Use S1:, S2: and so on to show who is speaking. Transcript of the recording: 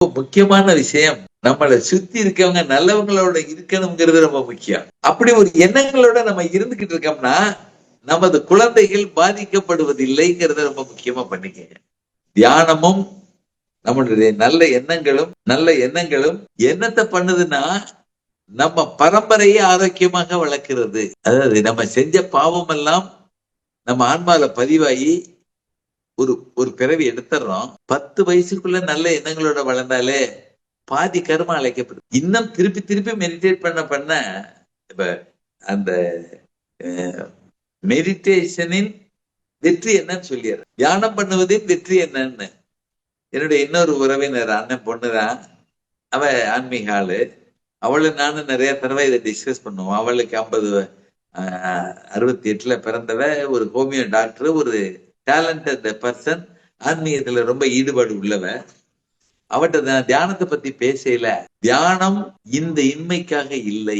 S1: முக்கியமான விஷயம் நம்மளை சுத்தி இருக்கவங்க நல்லவங்களோட இருக்கணுங்கிறது ரொம்ப முக்கியம். அப்படி ஒரு எண்ணங்களோட நம்ம இருந்துகிட்டு இருக்கோம்னா நமது குழந்தைகள் பாதிக்கப்படுவதில்லைங்கிறத ரொம்ப முக்கியமா பண்ணிக்கங்க. தியானமும் நம்மளுடைய நல்ல எண்ணங்களும் என்னத்தை பண்ணுதுன்னா நம்ம பரம்பரையை ஆரோக்கியமாக வளர்க்கிறது. அதாவது நம்ம செஞ்ச பாவம் எல்லாம் நம்ம ஆன்மால பதிவாகி ஒரு பிறவி எடுத்துறோம். 10 வயசுக்குள்ள நல்ல எண்ணங்களோட வளர்ந்தாலே பாதி கர்மம் அழைக்கப்படும். இன்னும் திருப்பி திருப்பி மெடிடேட் பண்ண இப்ப அந்த மெடிடேஷனின் வெற்றி என்னன்னு சொல்லிடுற, தியானம் பண்ணுவதின் வெற்றி என்னன்னு. என்னுடைய இன்னொரு உறவினர் அண்ணன் பொண்ணுதான், அவ ஆன்மீக ஆளு. அவளை நானும் நிறைய தடவை இதை டிஸ்கஸ் பண்ணுவோம். அவளுக்கு 68 பிறந்தவ, ஒரு ஹோமியோ டாக்டர், ஒரு டேலண்டட் பர்சன், ஆன்மீகத்துல ரொம்ப ஈடுபாடு உள்ளவ. அவட்ட தியானத்தை பத்தி பேசல. தியானம் இந்த இன்மைக்காக இல்லை,